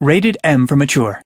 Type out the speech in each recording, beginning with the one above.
Rated M for mature.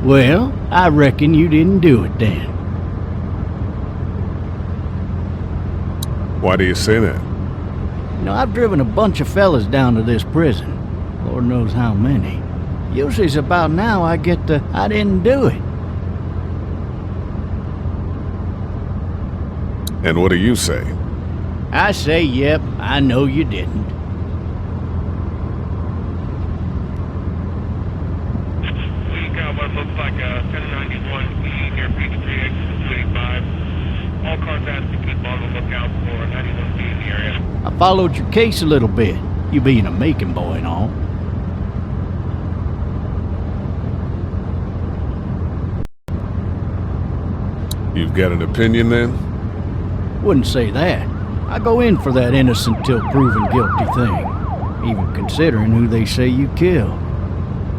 Well, I reckon you didn't do it then. Why do you say that? You know, I've driven a bunch of fellas down to this prison. Lord knows how many. Usually it's about now I get the, I didn't do it. And what do you say? I say, yep, I know you didn't. We got what looks like a 1091E near Peachtree, exit 285. All cars asked to keep on the lookout for 91B in the area. I followed your case a little bit, you being a Macon boy and all. You've got an opinion then? Wouldn't say that. I go in for that innocent till proven guilty thing, even considering who they say you killed.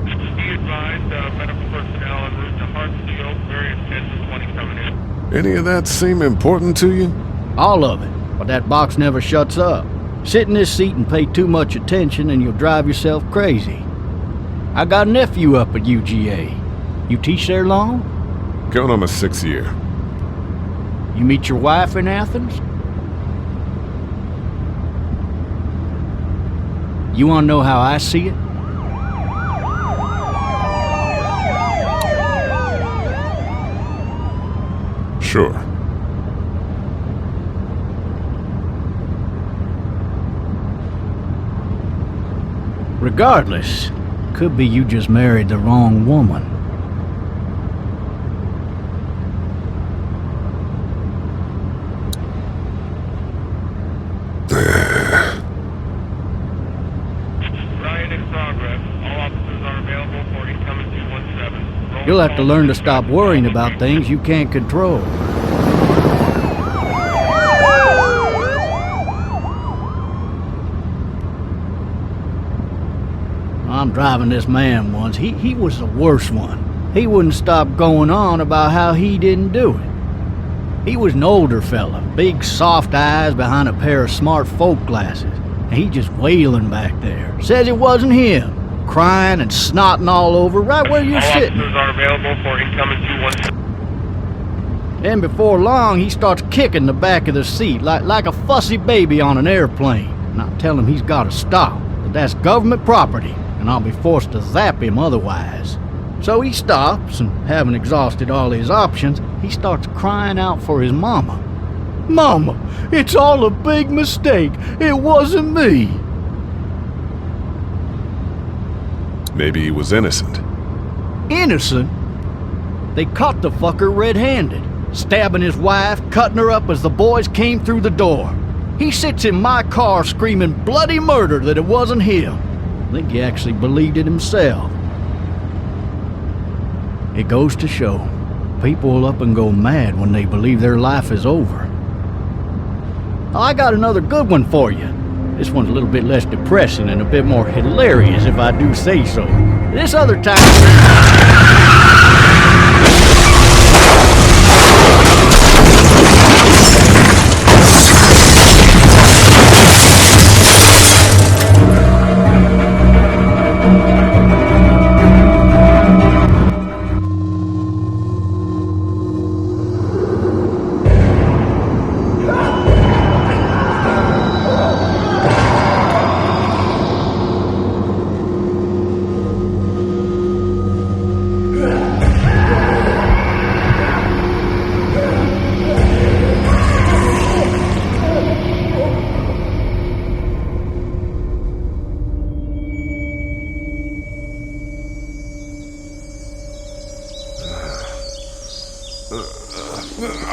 Be advised, medical personnel en route to Hartsfield, various 10 to 20 coming in. Any of that seem important to you? All of it, but that box never shuts up. Sit in this seat and pay too much attention and you'll drive yourself crazy. I got a nephew up at UGA. You teach there long? Going on my 6th year. You meet your wife in Athens? You want to know how I see it? Sure. Regardless, could be you just married the wrong woman. Riot in progress. All officers are available for incoming 217. You'll have to learn to stop worrying about things you can't control. I'm driving this man once. He was the worst one. He wouldn't stop going on about how he didn't do it. He was an older fella, big soft eyes behind a pair of smart folk glasses. And he just wailing back there. Says it wasn't him. Crying and snotting all over right where you're All sitting. officers are available for incoming 217. Then before long, he starts kicking the back of the seat like a fussy baby on an airplane. And I tell him he's got to stop, that that's government property, and I'll be forced to zap him otherwise. So he stops, and having exhausted all his options, he starts crying out for his mama. Mama, it's all a big mistake. It wasn't me. Maybe he was innocent. Innocent? They caught the fucker red-handed, stabbing his wife, cutting her up as the boys came through the door. He sits in my car screaming bloody murder that it wasn't him. I think he actually believed it himself. It goes to show, people will up and go mad when they believe their life is over. I got another good one for you. This one's a little bit less depressing and a bit more hilarious, if I do say so. This other time...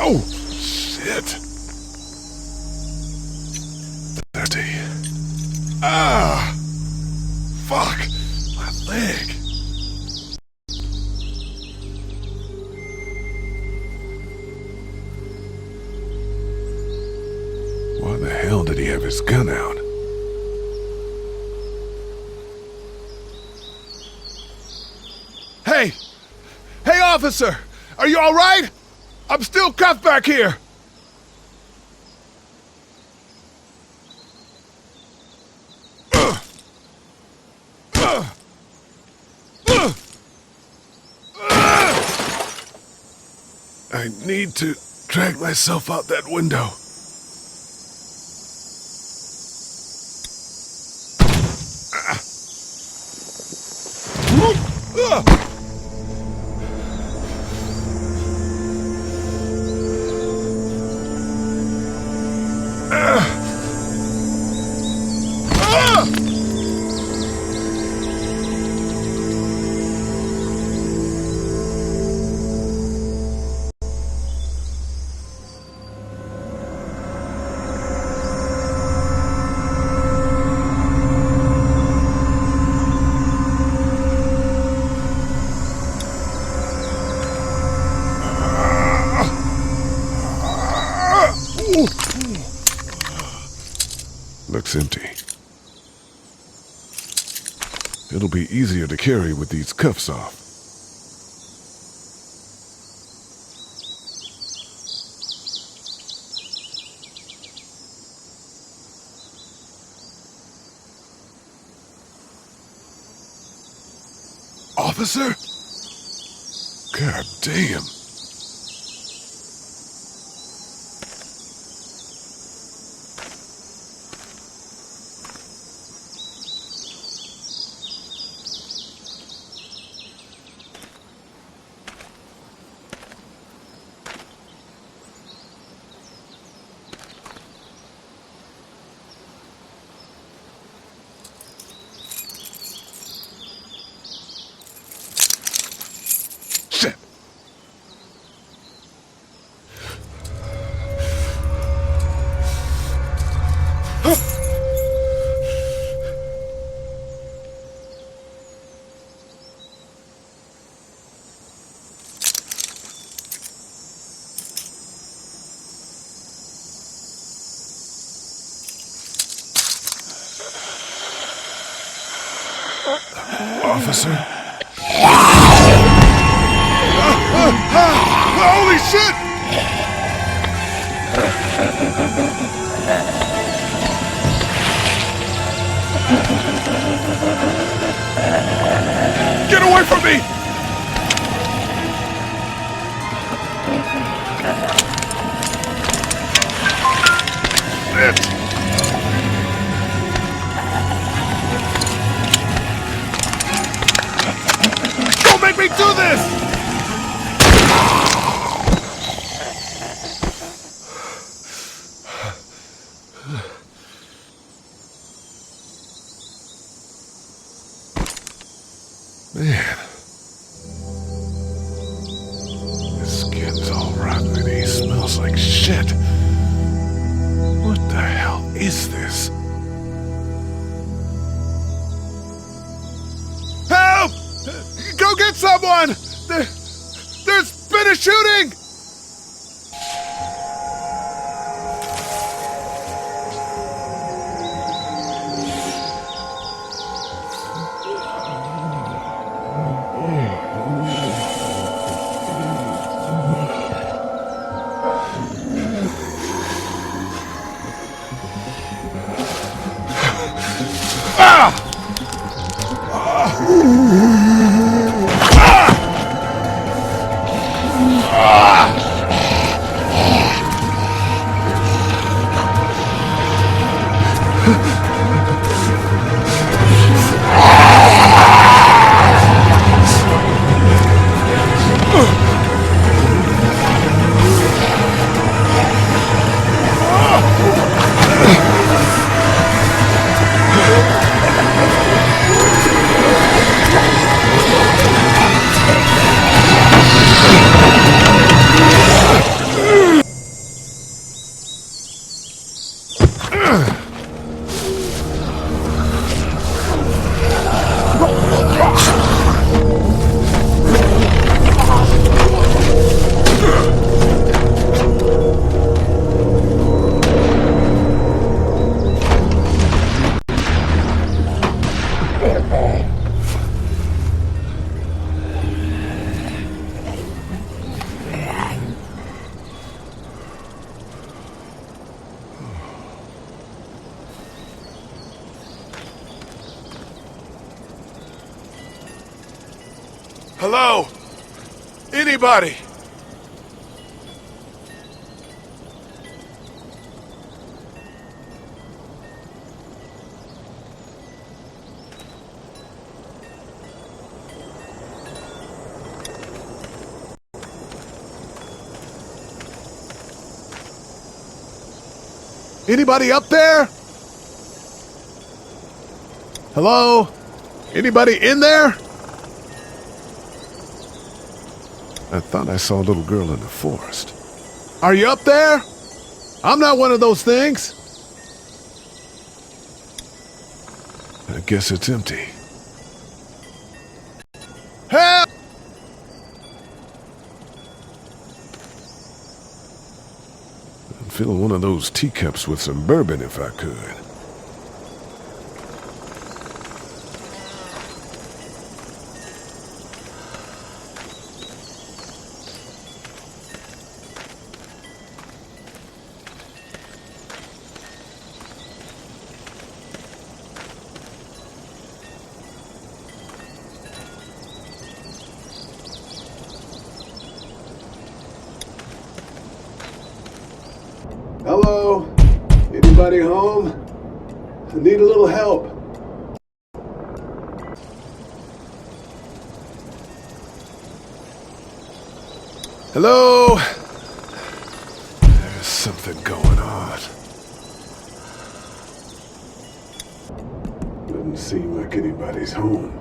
Oh, shit. Dirty. Ah! Fuck! My leg. Why the hell did he have his gun out? Hey! Hey, officer! Are you all right? I'm still cuffed back here! I need to drag myself out that window. Looks empty. It'll be easier to carry with these cuffs off. Officer? God damn. Shit. Officer? Holy shit! Get away from me! Shit! Don't make me do this! Man, his skin's all rotten and he smells like shit. What the hell is this? Help! Go get someone! There's been a shooting! Hello? Anybody? Anybody up there? Hello? Anybody in there? I thought I saw a little girl in the forest. Are you up there? I'm not one of those things. I guess it's empty. Help! I'd fill one of those teacups with some bourbon if I could. Hello? Anybody home? I need a little help. Hello? There's something going on. Doesn't seem like anybody's home.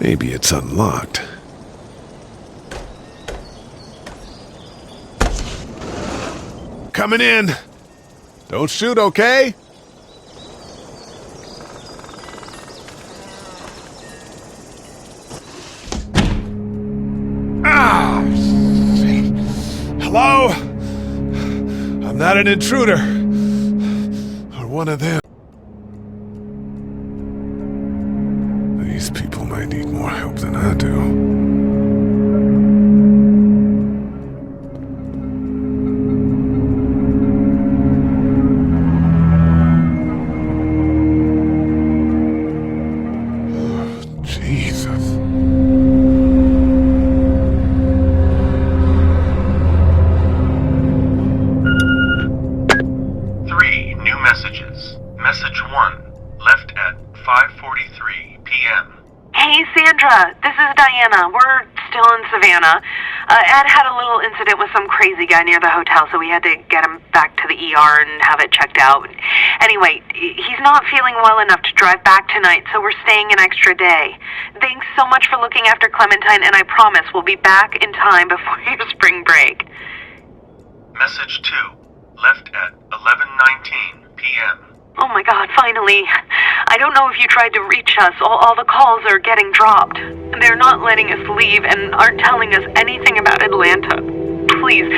Maybe it's unlocked. Coming in. Don't shoot, okay? Ah! Hello? I'm not an intruder. Or one of them. These people might need more help than I do. Message 1, left at 5:43 p.m. Hey, Sandra, this is Diana. We're still in Savannah. Ed had a little incident with some crazy guy near the hotel, so we had to get him back to the ER and have it checked out. Anyway, he's not feeling well enough to drive back tonight, so we're staying an extra day. Thanks so much for looking after Clementine, and I promise we'll be back in time before your spring break. Message 2, left at 11:19 p.m. Oh my God, finally. I don't know if you tried to reach us. All the calls are getting dropped. They're not letting us leave and aren't telling us anything about Atlanta. Please,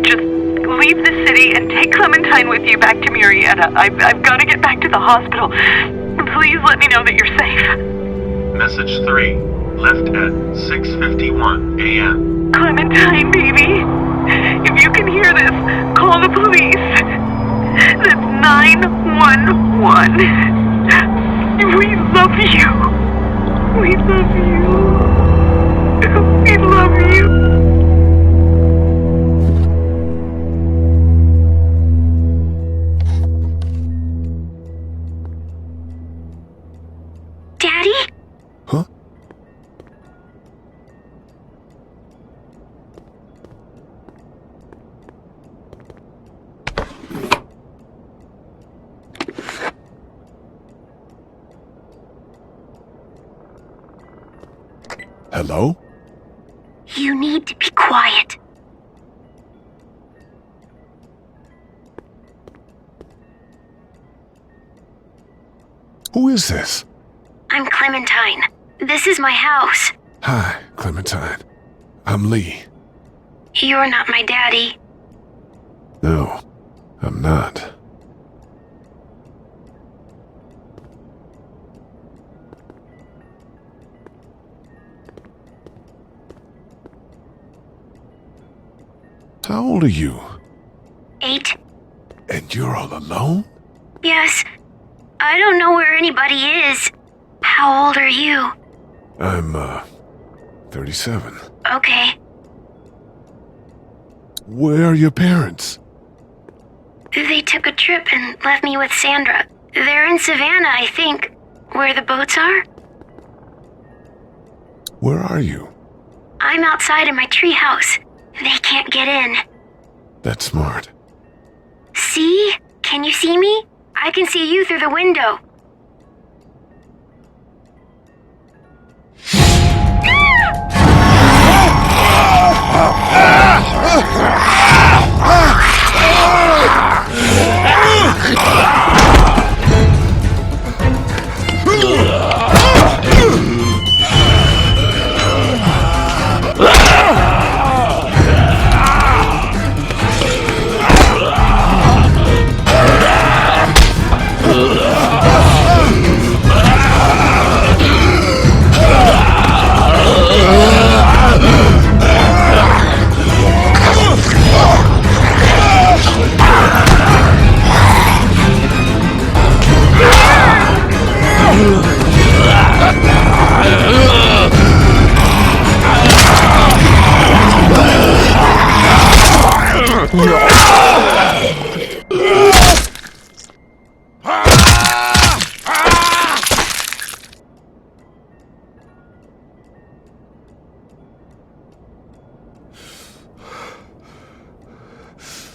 just leave the city and take Clementine with you back to Murrieta. I've got to get back to the hospital. Please let me know that you're safe. Message 3, left at 6:51 a.m. Clementine, baby. If you can hear this, call the police. That's 911. We love you. We love you. We love you. Daddy? Huh? Hello? You need to be quiet. Who is this? I'm Clementine. This is my house. Hi, Clementine. I'm Lee. You're not my daddy. No, I'm not. How old are you? 8? And you're all alone? Yes. I don't know where anybody is. How old are you? I'm, 37. Okay. Where are your parents? They took a trip and left me with Sandra. They're in Savannah, I think. Where the boats are? Where are you? I'm outside in my treehouse. They can't get in. That's smart. See? Can you see me? I can see you through the window.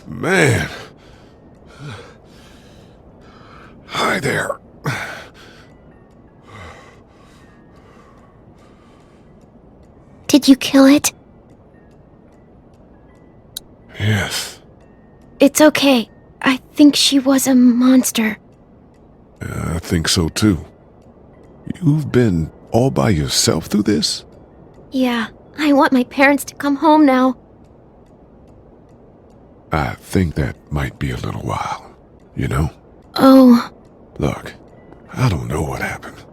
Man. Hi there. Did you kill it? Yes. It's okay. I think she was a monster. I think so too. You've been all by yourself through this? Yeah, I want my parents to come home now. I think that might be a little while, you know? Oh, Look, I don't know what happened,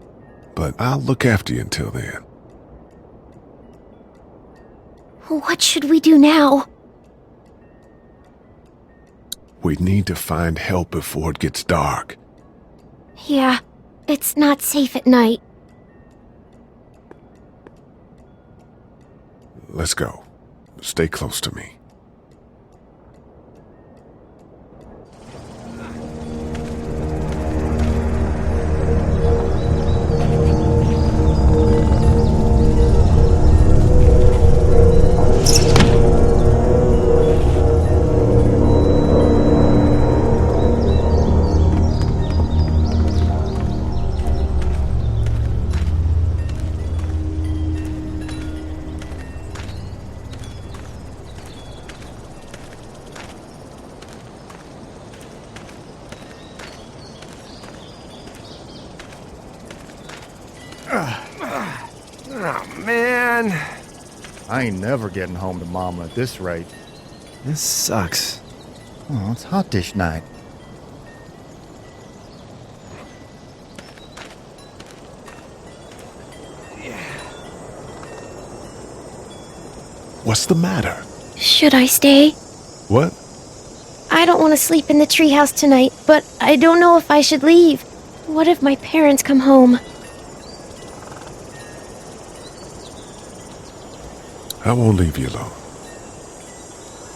but I'll look after you until then. what should we do now? We need to find help before it gets dark. Yeah, it's not safe at night. Let's go. Stay close to me. Oh, man. I ain't never getting home to Mama at this rate. This sucks. Oh, it's hot dish night. What's the matter? Should I stay? What? I don't want to sleep in the treehouse tonight, but I don't know if I should leave. What if my parents come home? I won't leave you alone.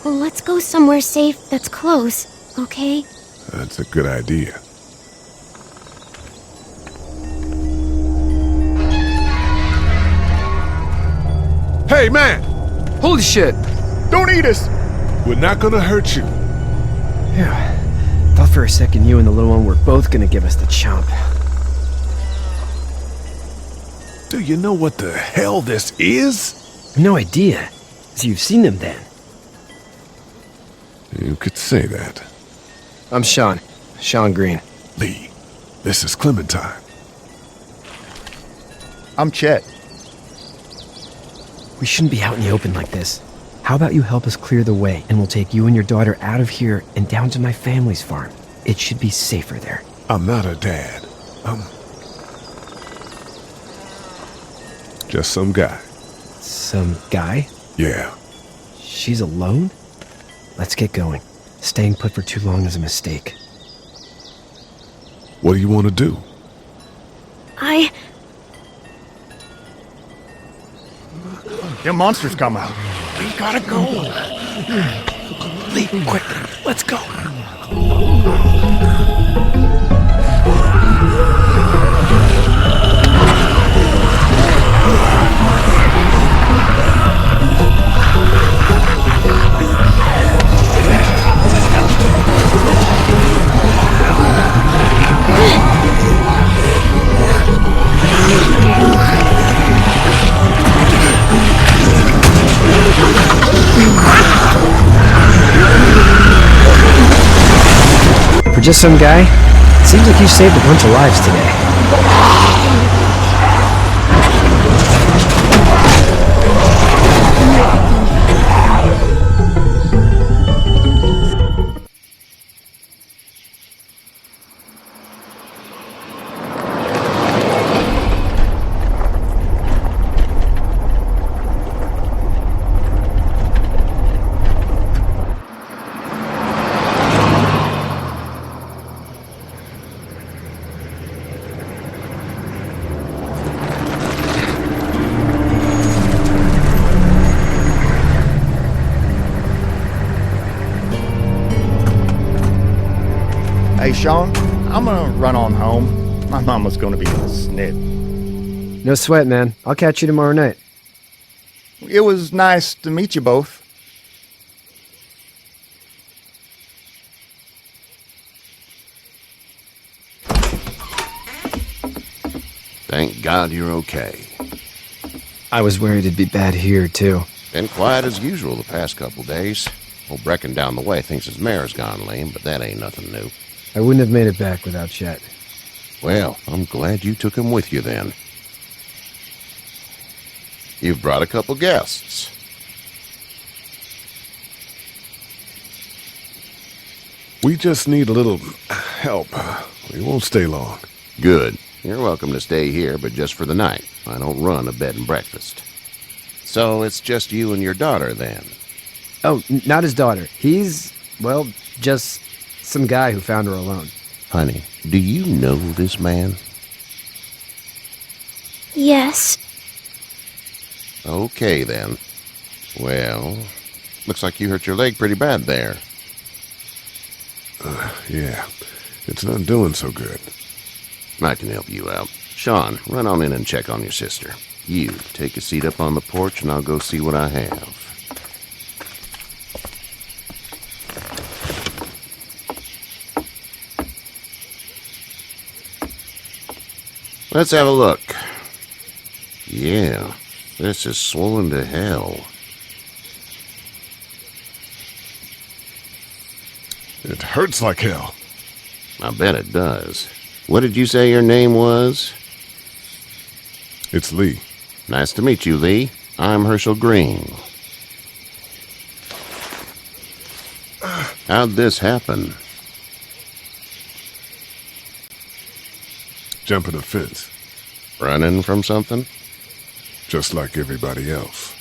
Well, let's go somewhere safe that's close, okay? That's a good idea. Hey, man! Holy shit! Don't eat us! We're not gonna hurt you. Yeah. Thought for a second you and the little one were both gonna give us the chomp. Do you know what the hell this is? No idea. So you've seen them then? You could say that. I'm Sean. Sean Green. Lee, this is Clementine. I'm Chet. We shouldn't be out in the open like this. How about you help us clear the way, and we'll take you and your daughter out of here and down to my family's farm. It should be safer there. I'm not a dad. I'm just some guy. Some guy? Yeah. She's alone? Let's get going. Staying put for too long is a mistake. What do you want to do? Them monsters come out. We gotta go. Lee, quick, let's go. For just some guy, seems like you saved a bunch of lives today. Hey, Sean, I'm gonna run on home. My mama's gonna be in a snit. No sweat, man. I'll catch you tomorrow night. It was nice to meet you both. Thank God you're okay. I was worried it'd be bad here, too. Been quiet as usual the past couple days. Old Brecken down the way thinks his mare's gone lame, but that ain't nothing new. I wouldn't have made it back without Chet. Well, I'm glad you took him with you then. You've brought a couple guests. We just need a little help. We won't stay long. Good. You're welcome to stay here, but just for the night. I don't run a bed and breakfast. So it's just you and your daughter then? Oh, not his daughter. He's, well, just some guy who found her alone. Honey, do you know this man? Yes. Okay, then. Well, looks like you hurt your leg pretty bad there. Yeah, it's not doing so good. I can help you out. Sean, run on in and check on your sister. You, take a seat up on the porch and I'll go see what I have. Let's have a look. Yeah, this is swollen to hell. It hurts like hell. I bet it does. What did you say your name was? It's Lee. Nice to meet you, Lee. I'm Herschel Green. How'd this happen? Jumping a fence, Running from something? just like everybody else.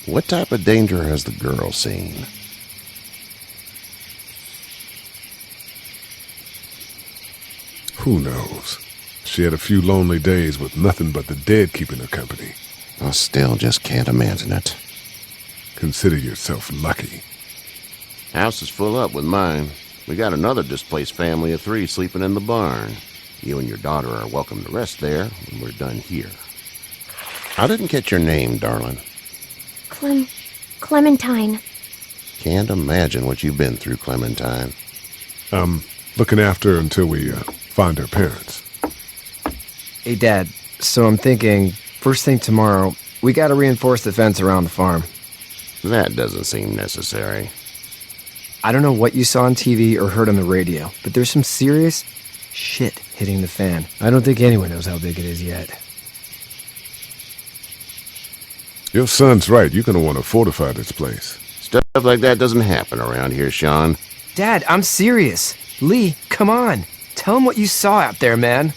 What type of danger has the girl seen? Who knows? She had a few lonely days with nothing but the dead keeping her company. I still just can't imagine it. Consider yourself lucky. House is full up with mine. We got another displaced family of 3 sleeping in the barn. You and your daughter are welcome to rest there when we're done here. I didn't catch your name, darling. Clementine. Can't imagine what you've been through, Clementine. I'm looking after her until we find her parents. Hey, Dad, so I'm thinking, first thing tomorrow, we gotta reinforce the fence around the farm. That doesn't seem necessary. I don't know what you saw on TV or heard on the radio, but there's some serious shit hitting the fan. I don't think anyone knows how big it is yet. Your son's right. You're gonna want to fortify this place. Stuff like that doesn't happen around here, Sean. Dad, I'm serious. Lee, come on. Tell him what you saw out there, man.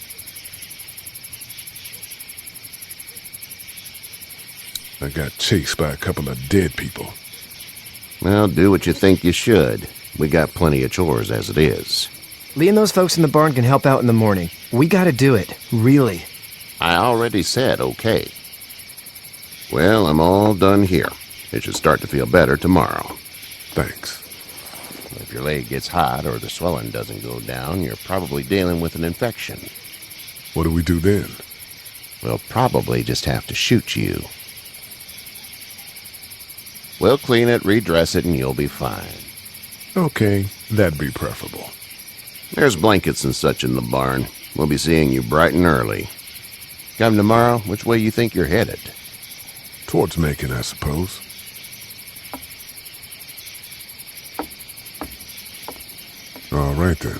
I got chased by a couple of dead people. Well, do what you think you should. We got plenty of chores as it is. Lee and those folks in the barn can help out in the morning. We gotta do it. Really. I already said okay. Well, I'm all done here. It should start to feel better tomorrow. Thanks. If your leg gets hot or the swelling doesn't go down, you're probably dealing with an infection. What do we do then? We'll probably just have to shoot you. We'll clean it, redress it, and you'll be fine. Okay, that'd be preferable. There's blankets and such in the barn. We'll be seeing you bright and early. Come tomorrow, which way you think you're headed? Towards Macon, I suppose. All right, then.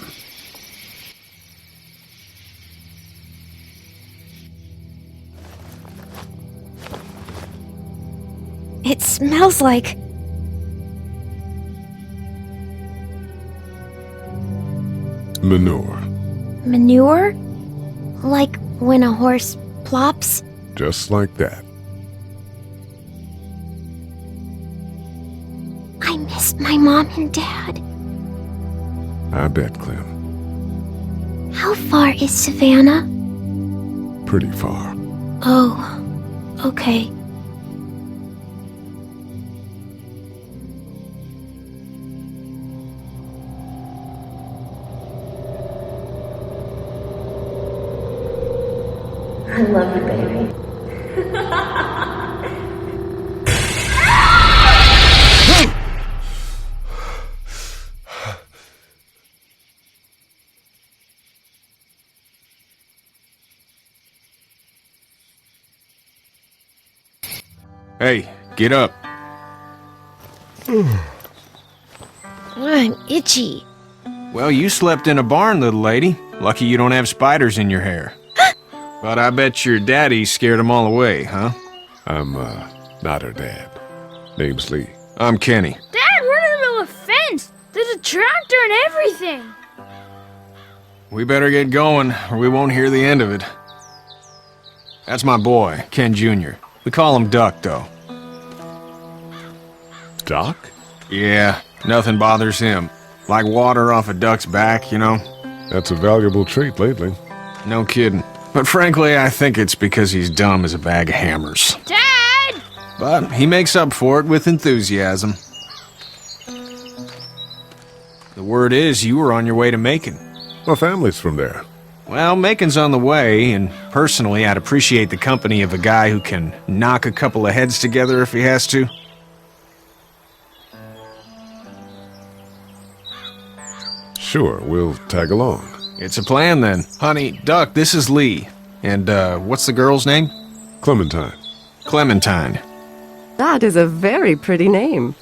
It smells like... Manure. manure? Like when a horse plops? Just like that. I miss my mom and dad. I bet, Clem. How far is Savannah? Pretty far. Oh, okay. I love you, baby. Hey, get up. I'm itchy. Well, you slept in a barn, little lady. Lucky you don't have spiders in your hair. But I bet your daddy scared them all away, huh? I'm, not her dad. Name's Lee. I'm Kenny. Dad, we're in the middle of a fence. There's a tractor and everything. We better get going, or we won't hear the end of it. That's my boy, Ken Jr. We call him Duck, though. Duck? Yeah, nothing bothers him. Like water off a duck's back, you know? That's a valuable trait lately. No kidding. But frankly, I think it's because he's dumb as a bag of hammers. Dad! But he makes up for it with enthusiasm. The word is you were on your way to Macon. My family's from there. Well, Macon's on the way, and personally, I'd appreciate the company of a guy who can knock a couple of heads together if he has to. Sure, we'll tag along. It's a plan, then. Honey, Duck, this is Lee. And, what's the girl's name? Clementine. Clementine. That is a very pretty name.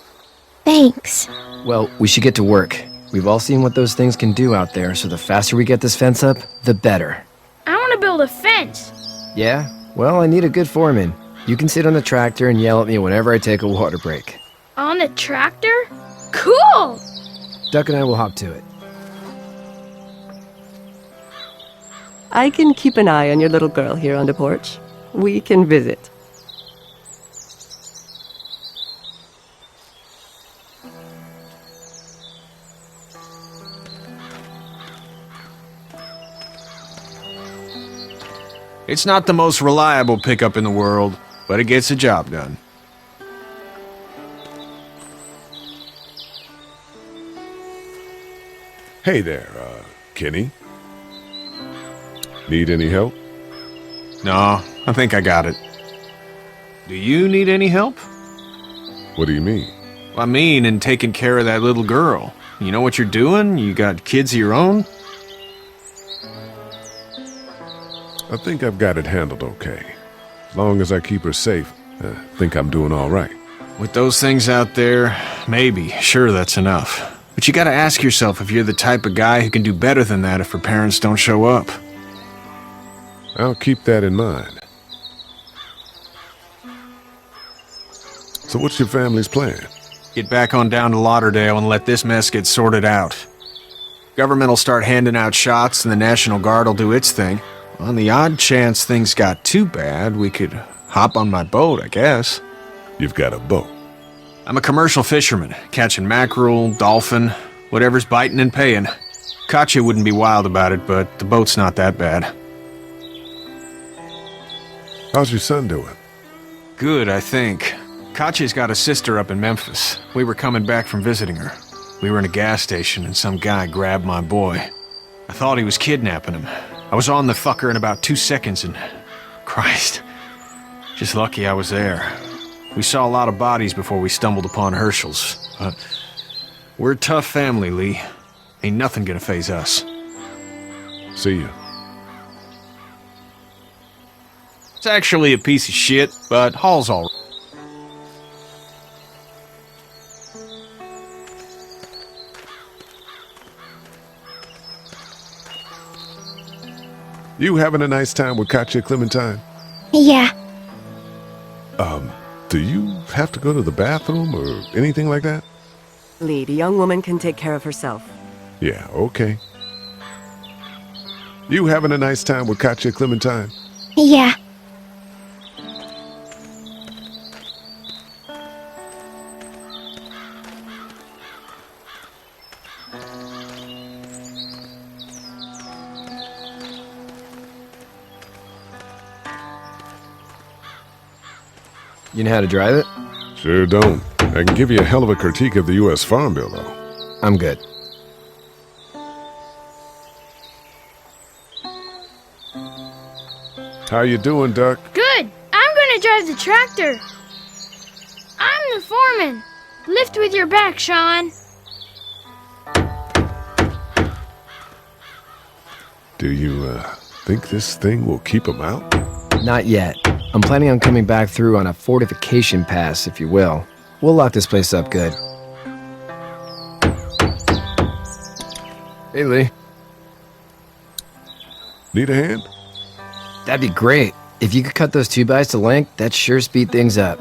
Thanks. Well, we should get to work. We've all seen what those things can do out there, so the faster we get this fence up, the better. I want to build a fence. Yeah? Well, I need a good foreman. You can sit on the tractor and yell at me whenever I take a water break. On the tractor? Cool! Duck and I will hop to it. I can keep an eye on your little girl here on the porch. We can visit. It's not the most reliable pickup in the world, but it gets the job done. Hey there, Kenny. Need any help? No, I think I got it. Do you need any help? What do you mean? I mean, in taking care of that little girl. You know what you're doing? You got kids of your own? I think I've got it handled okay. As long as I keep her safe, I think I'm doing all right. With those things out there, maybe. Sure, that's enough. But you gotta ask yourself if you're the type of guy who can do better than that if her parents don't show up. I'll keep that in mind. So what's your family's plan? Get back on down to Lauderdale and let this mess get sorted out. Government will start handing out shots and the National Guard will do its thing. On the odd chance things got too bad, we could hop on my boat, I guess. You've got a boat? I'm a commercial fisherman, catching mackerel, dolphin, whatever's biting and paying. Katya wouldn't be wild about it, but the boat's not that bad. How's your son doing? Good, I think. Katya's got a sister up in Memphis. We were coming back from visiting her. We were in a gas station and some guy grabbed my boy. I thought he was kidnapping him. I was on the fucker in about 2 seconds and... Christ. Just lucky I was there. We saw a lot of bodies before we stumbled upon Hershel's. But we're a tough family, Lee. Ain't nothing gonna faze us. See you. It's actually a piece of shit, but Hall's all right. You having a nice time with Katya, Clementine? Yeah. Do you have to go to the bathroom or anything like that? Lee, the young woman can take care of herself. Yeah, okay. You having a nice time with Katya, Clementine? Yeah. You know how to drive it? Sure don't. I can give you a hell of a critique of the U.S. Farm Bill, though. I'm good. How you doing, Duck? Good. I'm gonna drive the tractor. I'm the foreman. Lift with your back, Sean. Do you, think this thing will keep him out? Not yet. I'm planning on coming back through on a fortification pass, if you will. We'll lock this place up good. Hey, Lee. Need a hand? That'd be great. If you could cut those 2x to length, that'd sure speed things up.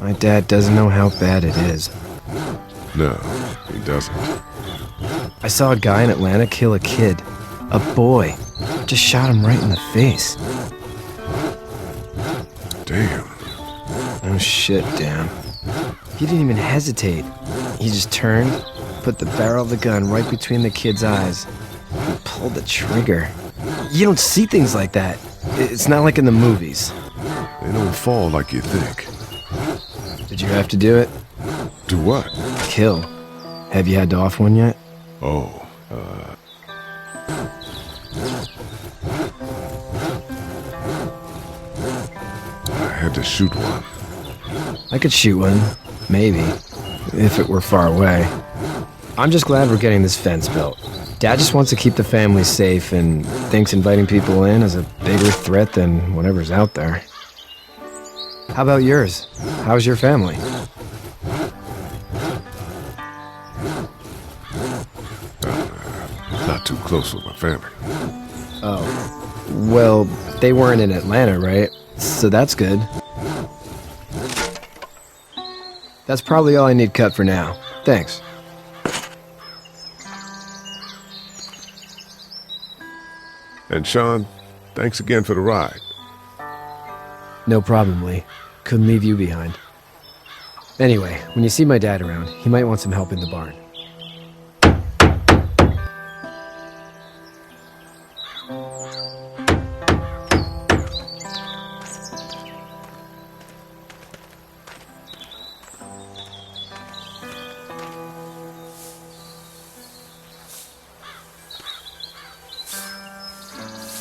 My dad doesn't know how bad it is. No, he doesn't. I saw a guy in Atlanta kill a kid. A boy. Just shot him right in the face. Damn. Oh shit, damn. He didn't even hesitate. He just turned, put the barrel of the gun right between the kid's eyes, and pulled the trigger. You don't see things like that. It's not like in the movies. They don't fall like you think. Did you have to do it? Do what? Kill. Have you had to off one yet? Oh, I had to shoot one. I could shoot one. Maybe. If it were far away. I'm just glad we're getting this fence built. Dad just wants to keep the family safe and thinks inviting people in is a bigger threat than whatever's out there. How about yours? How's your family? Not too close with my family. Oh. Well, they weren't in Atlanta, right? So that's good. That's probably all I need cut for now. Thanks. And Sean, thanks again for the ride. No problem, Lee. Couldn't leave you behind. Anyway, when you see my dad around, he might want some help in the barn.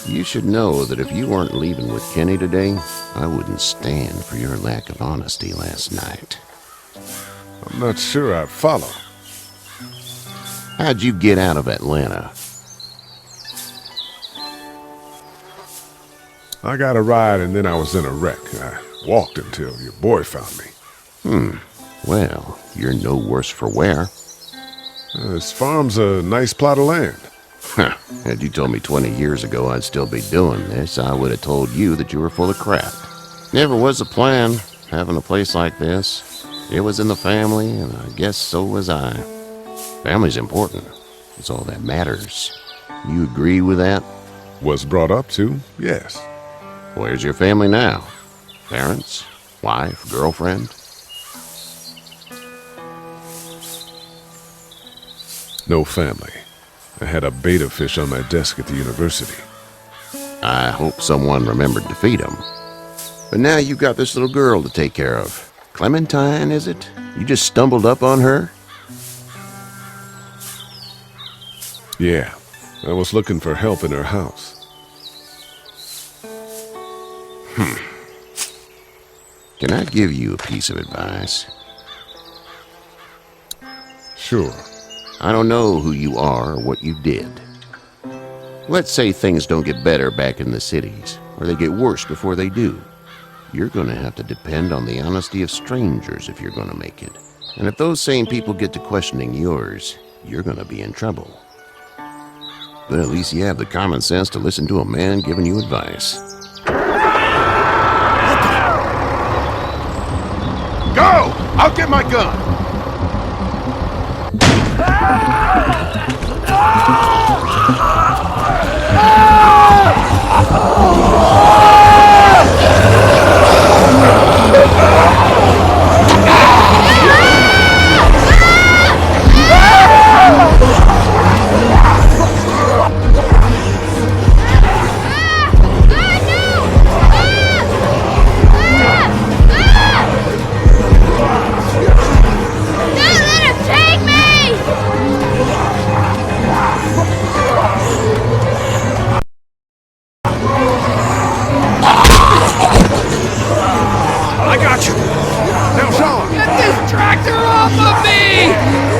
You should know that if you weren't leaving with Kenny today, I wouldn't stand for your lack of honesty last night. I'm not sure I follow. How'd you get out of Atlanta? I got a ride and then I was in a wreck. I walked until your boy found me. Well, you're no worse for wear. This farm's a nice plot of land. Had you told me 20 years ago I'd still be doing this, I would have told you that you were full of crap. Never was a plan, having a place like this. It was in the family, and I guess so was I. Family's important. It's all that matters. You agree with that? Was brought up to, yes. Where's your family now? Parents? Wife? Girlfriend? No family. I had a betta fish on my desk at the university. I hope someone remembered to feed him. But now you've got this little girl to take care of. Clementine, is it? You just stumbled up on her? Yeah, I was looking for help in her house. Can I give you a piece of advice? Sure. I don't know who you are or what you did. Let's say things don't get better back in the cities, or they get worse before they do. You're going to have to depend on the honesty of strangers if you're going to make it. And if those same people get to questioning yours, you're going to be in trouble. But at least you have the common sense to listen to a man giving you advice. Go! I'll get my gun! I got you. Now, Sean. Get this tractor off of me!